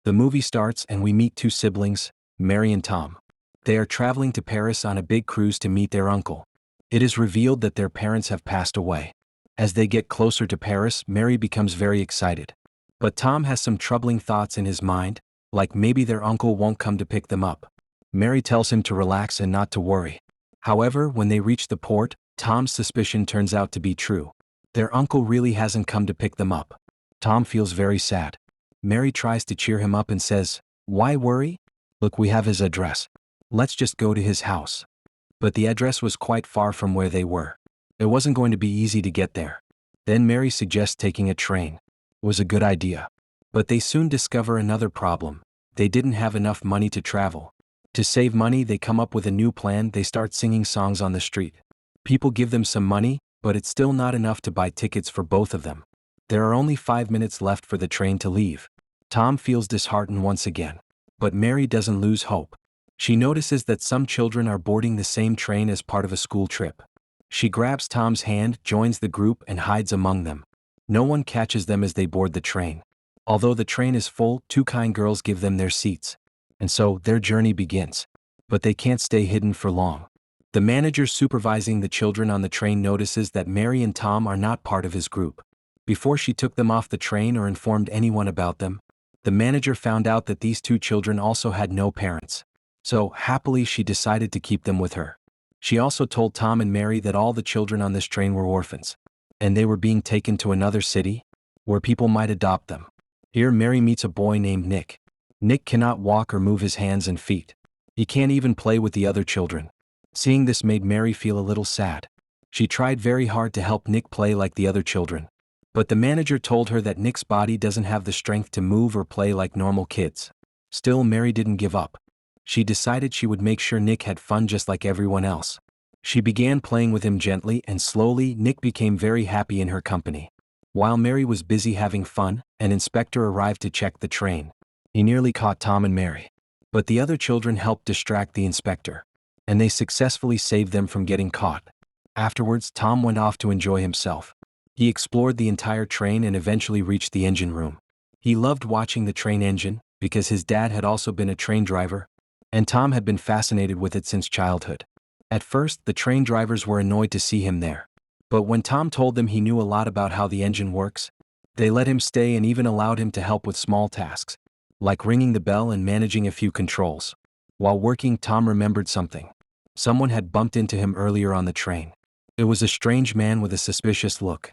The movie starts and we meet two siblings, Mary and Tom. They are traveling to Paris on a big cruise to meet their uncle. It is revealed that their parents have passed away. As they get closer to Paris, Mary becomes very excited. But Tom has some troubling thoughts in his mind, like maybe their uncle won't come to pick them up. Mary tells him to relax and not to worry. However, when they reach the port, Tom's suspicion turns out to be true. Their uncle really hasn't come to pick them up. Tom feels very sad. Mary tries to cheer him up and says, "Why worry? Look, we have his address. Let's just go to his house." But the address was quite far from where they were. It wasn't going to be easy to get there. Then Mary suggests taking a train. It was a good idea. But they soon discover another problem. They didn't have enough money to travel. To save money, they come up with a new plan. They start singing songs on the street. People give them some money, but it's still not enough to buy tickets for both of them. There are only 5 minutes left for the train to leave. Tom feels disheartened once again. But Mary doesn't lose hope. She notices that some children are boarding the same train as part of a school trip. She grabs Tom's hand, joins the group, and hides among them. No one catches them as they board the train. Although the train is full, two kind girls give them their seats. And so, their journey begins. But they can't stay hidden for long. The manager supervising the children on the train notices that Mary and Tom are not part of his group. Before she took them off the train or informed anyone about them, the manager found out that these two children also had no parents. So, happily, she decided to keep them with her. She also told Tom and Mary that all the children on this train were orphans. And they were being taken to another city, where people might adopt them. Here Mary meets a boy named Nick. Nick cannot walk or move his hands and feet. He can't even play with the other children. Seeing this made Mary feel a little sad. She tried very hard to help Nick play like the other children. But the manager told her that Nick's body doesn't have the strength to move or play like normal kids. Still, Mary didn't give up. She decided she would make sure Nick had fun just like everyone else. She began playing with him gently, and slowly Nick became very happy in her company. While Mary was busy having fun, an inspector arrived to check the train. He nearly caught Tom and Mary. But the other children helped distract the inspector. And they successfully saved them from getting caught. Afterwards, Tom went off to enjoy himself. He explored the entire train and eventually reached the engine room. He loved watching the train engine, because his dad had also been a train driver, and Tom had been fascinated with it since childhood. At first, the train drivers were annoyed to see him there. But when Tom told them he knew a lot about how the engine works, they let him stay and even allowed him to help with small tasks, like ringing the bell and managing a few controls. While working, Tom remembered something. Someone had bumped into him earlier on the train. It was a strange man with a suspicious look.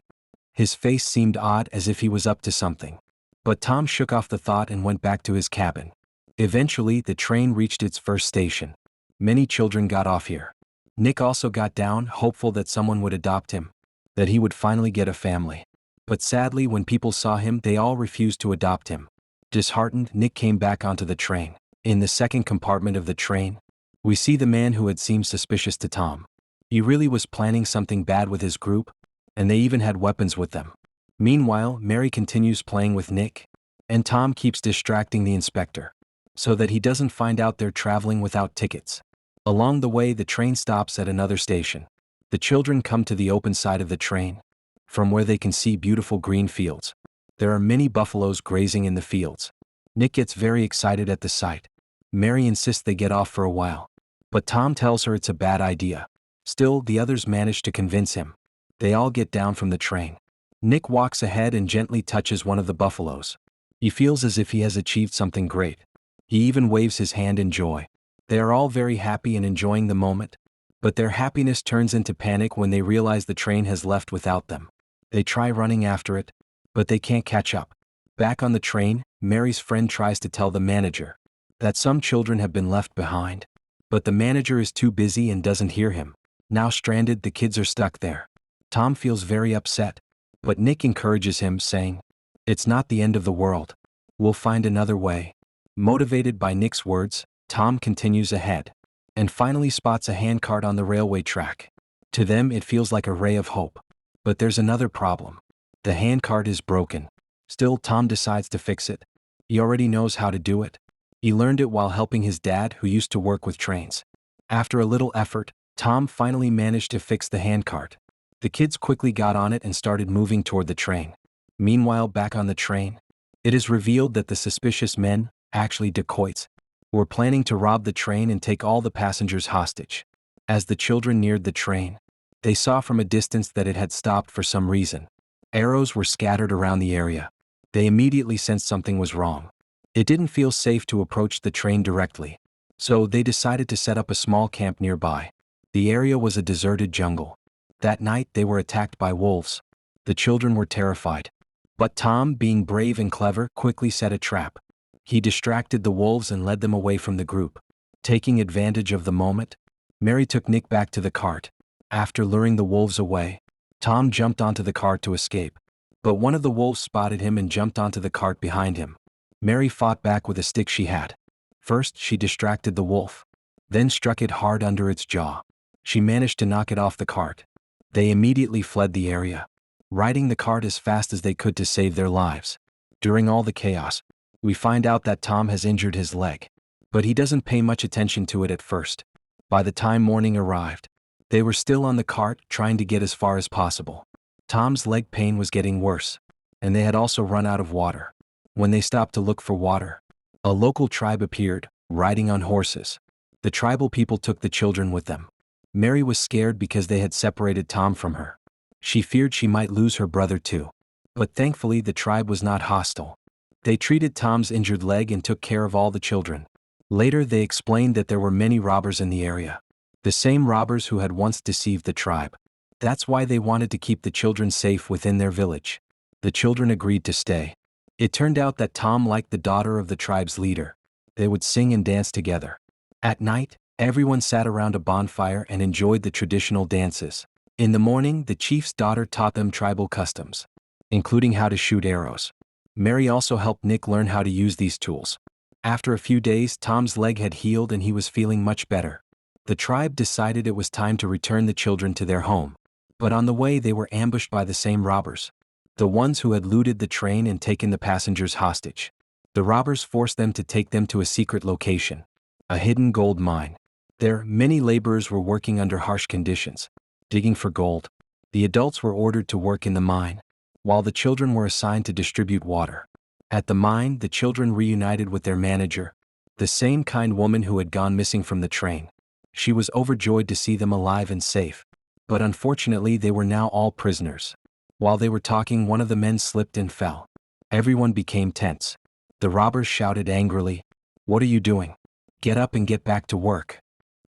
His face seemed odd, as if he was up to something. But Tom shook off the thought and went back to his cabin. Eventually, the train reached its first station. Many children got off here. Nick also got down, hopeful that someone would adopt him, that he would finally get a family. But sadly, when people saw him, they all refused to adopt him. Disheartened, Nick came back onto the train. In the second compartment of the train, we see the man who had seemed suspicious to Tom. He really was planning something bad with his group, and they even had weapons with them. Meanwhile, Mary continues playing with Nick, and Tom keeps distracting the inspector, so that he doesn't find out they're traveling without tickets. Along the way, the train stops at another station. The children come to the open side of the train, from where they can see beautiful green fields. There are many buffaloes grazing in the fields. Nick gets very excited at the sight. Mary insists they get off for a while, but Tom tells her it's a bad idea. Still, the others manage to convince him. They all get down from the train. Nick walks ahead and gently touches one of the buffaloes. He feels as if he has achieved something great. He even waves his hand in joy. They are all very happy and enjoying the moment, but their happiness turns into panic when they realize the train has left without them. They try running after it, but they can't catch up. Back on the train, Mary's friend tries to tell the manager that some children have been left behind, but the manager is too busy and doesn't hear him. Now stranded, the kids are stuck there. Tom feels very upset, but Nick encourages him, saying, "It's not the end of the world. We'll find another way." Motivated by Nick's words, Tom continues ahead, and finally spots a handcart on the railway track. To them, it feels like a ray of hope. But there's another problem. The handcart is broken. Still, Tom decides to fix it. He already knows how to do it. He learned it while helping his dad, who used to work with trains. After a little effort, Tom finally managed to fix the handcart. The kids quickly got on it and started moving toward the train. Meanwhile, back on the train, it is revealed that the suspicious men, actually dacoits, were planning to rob the train and take all the passengers hostage. As the children neared the train, they saw from a distance that it had stopped for some reason. Arrows were scattered around the area. They immediately sensed something was wrong. It didn't feel safe to approach the train directly, so they decided to set up a small camp nearby. The area was a deserted jungle. That night they were attacked by wolves. The children were terrified. But Tom, being brave and clever, quickly set a trap. He distracted the wolves and led them away from the group. Taking advantage of the moment, Mary took Nick back to the cart. After luring the wolves away, Tom jumped onto the cart to escape. But one of the wolves spotted him and jumped onto the cart behind him. Mary fought back with a stick she had. First, she distracted the wolf, then struck it hard under its jaw. She managed to knock it off the cart. They immediately fled the area, riding the cart as fast as they could to save their lives. During all the chaos, we find out that Tom has injured his leg, but he doesn't pay much attention to it at first. By the time morning arrived, they were still on the cart trying to get as far as possible. Tom's leg pain was getting worse, and they had also run out of water. When they stopped to look for water, a local tribe appeared, riding on horses. The tribal people took the children with them. Mary was scared because they had separated Tom from her. She feared she might lose her brother too. But thankfully the tribe was not hostile. They treated Tom's injured leg and took care of all the children. Later they explained that there were many robbers in the area. The same robbers who had once deceived the tribe. That's why they wanted to keep the children safe within their village. The children agreed to stay. It turned out that Tom liked the daughter of the tribe's leader. They would sing and dance together. At night, everyone sat around a bonfire and enjoyed the traditional dances. In the morning, the chief's daughter taught them tribal customs, including how to shoot arrows. Mary also helped Nick learn how to use these tools. After a few days, Tom's leg had healed and he was feeling much better. The tribe decided it was time to return the children to their home. But on the way they were ambushed by the same robbers, the ones who had looted the train and taken the passengers hostage. The robbers forced them to take them to a secret location, a hidden gold mine. There, many laborers were working under harsh conditions, digging for gold. The adults were ordered to work in the mine, while the children were assigned to distribute water. At the mine, the children reunited with their manager, the same kind woman who had gone missing from the train. She was overjoyed to see them alive and safe. But unfortunately they were now all prisoners. While they were talking, one of the men slipped and fell. Everyone became tense. The robbers shouted angrily, "What are you doing? Get up and get back to work."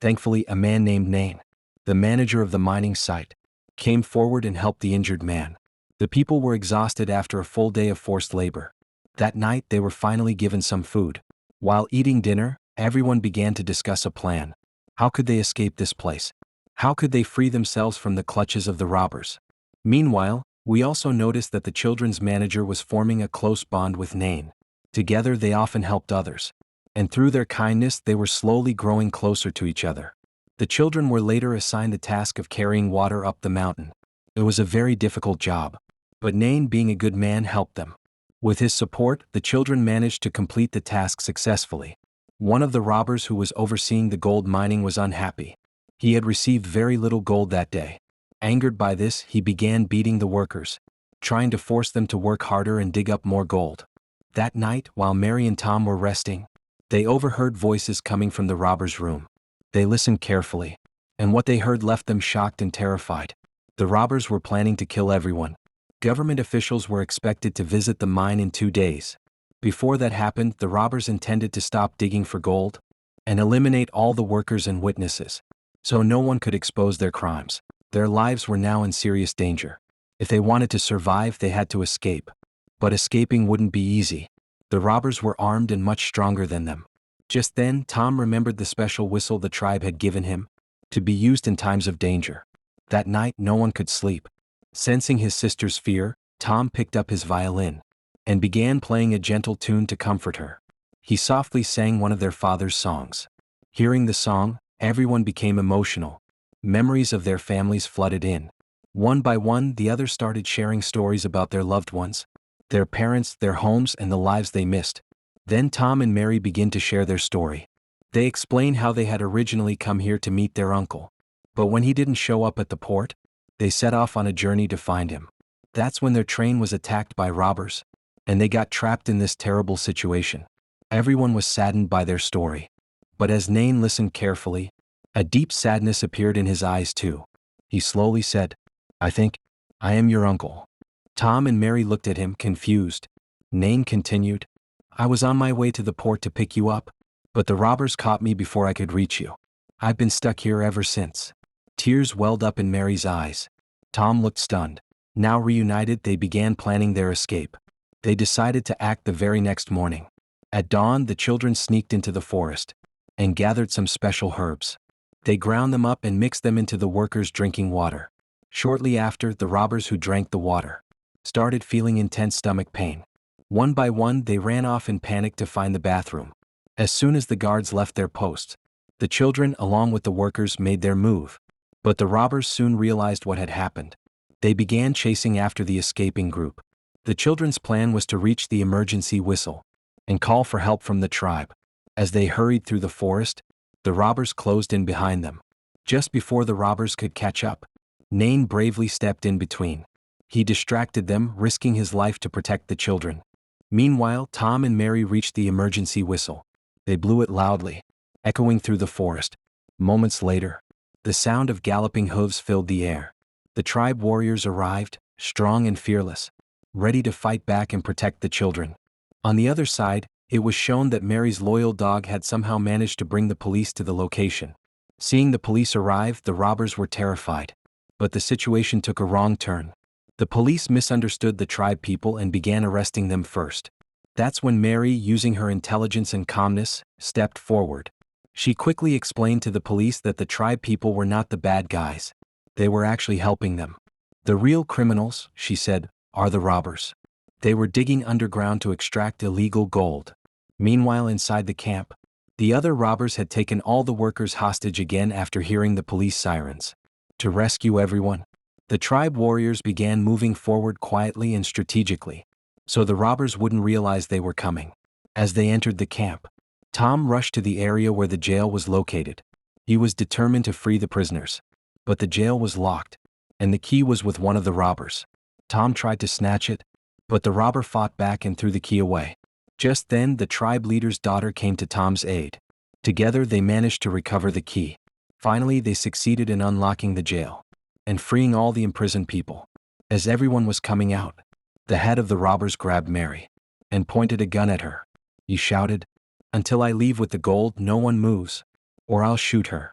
Thankfully, a man named Nain, the manager of the mining site, came forward and helped the injured man. The people were exhausted after a full day of forced labor. That night they were finally given some food. While eating dinner, everyone began to discuss a plan. How could they escape this place? How could they free themselves from the clutches of the robbers? Meanwhile, we also noticed that the children's manager was forming a close bond with Nain. Together they often helped others. And through their kindness they were slowly growing closer to each other. The children were later assigned the task of carrying water up the mountain. It was a very difficult job. But Nain, being a good man, helped them. With his support, the children managed to complete the task successfully. One of the robbers who was overseeing the gold mining was unhappy. He had received very little gold that day. Angered by this, he began beating the workers, trying to force them to work harder and dig up more gold. That night, while Mary and Tom were resting, they overheard voices coming from the robbers' room. They listened carefully, and what they heard left them shocked and terrified. The robbers were planning to kill everyone. Government officials were expected to visit the mine in 2 days. Before that happened, the robbers intended to stop digging for gold and eliminate all the workers and witnesses, so no one could expose their crimes. Their lives were now in serious danger. If they wanted to survive, they had to escape. But escaping wouldn't be easy. The robbers were armed and much stronger than them. Just then, Tom remembered the special whistle the tribe had given him, to be used in times of danger. That night, no one could sleep. Sensing his sister's fear, Tom picked up his violin and began playing a gentle tune to comfort her. He softly sang one of their father's songs. Hearing the song, everyone became emotional. Memories of their families flooded in. One by one, the others started sharing stories about their loved ones, their parents, their homes, and the lives they missed. Then Tom and Mary began to share their story. They explained how they had originally come here to meet their uncle, but when he didn't show up at the port, they set off on a journey to find him. That's when their train was attacked by robbers, and they got trapped in this terrible situation. Everyone was saddened by their story. But as Nain listened carefully, a deep sadness appeared in his eyes too. He slowly said, "I think I am your uncle." Tom and Mary looked at him, confused. Nain continued, "I was on my way to the port to pick you up, but the robbers caught me before I could reach you. I've been stuck here ever since." Tears welled up in Mary's eyes. Tom looked stunned. Now reunited, they began planning their escape. They decided to act the very next morning. At dawn, the children sneaked into the forest and gathered some special herbs. They ground them up and mixed them into the workers' drinking water. Shortly after, the robbers who drank the water started feeling intense stomach pain. One by one, they ran off in panic to find the bathroom. As soon as the guards left their posts, the children, along with the workers, made their move. But the robbers soon realized what had happened. They began chasing after the escaping group. The children's plan was to reach the emergency whistle and call for help from the tribe. As they hurried through the forest, the robbers closed in behind them. Just before the robbers could catch up, Nain bravely stepped in between. He distracted them, risking his life to protect the children. Meanwhile, Tom and Mary reached the emergency whistle. They blew it loudly, echoing through the forest. Moments later, the sound of galloping hooves filled the air. The tribe warriors arrived, strong and fearless, ready to fight back and protect the children. On the other side, it was shown that Mary's loyal dog had somehow managed to bring the police to the location. Seeing the police arrive, the robbers were terrified. But the situation took a wrong turn. The police misunderstood the tribe people and began arresting them first. That's when Mary, using her intelligence and calmness, stepped forward. She quickly explained to the police that the tribe people were not the bad guys. They were actually helping them. "The real criminals," she said, "are the robbers. They were digging underground to extract illegal gold." Meanwhile, inside the camp, the other robbers had taken all the workers hostage again after hearing the police sirens. To rescue everyone, the tribe warriors began moving forward quietly and strategically, so the robbers wouldn't realize they were coming. As they entered the camp, Tom rushed to the area where the jail was located. He was determined to free the prisoners. But the jail was locked, and the key was with one of the robbers. Tom tried to snatch it, but the robber fought back and threw the key away. Just then, the tribe leader's daughter came to Tom's aid. Together, they managed to recover the key. Finally, they succeeded in unlocking the jail and freeing all the imprisoned people. As everyone was coming out, the head of the robbers grabbed Mary and pointed a gun at her. He shouted, "Until I leave with the gold, no one moves, or I'll shoot her."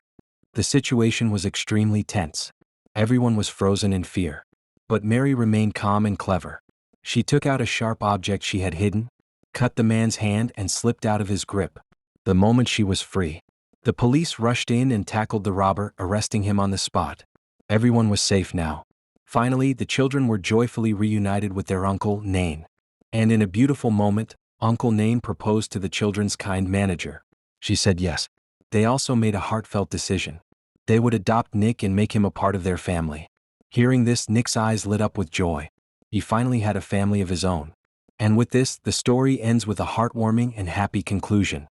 The situation was extremely tense. Everyone was frozen in fear. But Mary remained calm and clever. She took out a sharp object she had hidden, cut the man's hand, and slipped out of his grip. The moment she was free, the police rushed in and tackled the robber, arresting him on the spot. Everyone was safe now. Finally, the children were joyfully reunited with their uncle, Nain. And in a beautiful moment, Uncle Nain proposed to the children's kind manager. She said yes. They also made a heartfelt decision. They would adopt Nick and make him a part of their family. Hearing this, Nick's eyes lit up with joy. He finally had a family of his own. And with this, the story ends with a heartwarming and happy conclusion.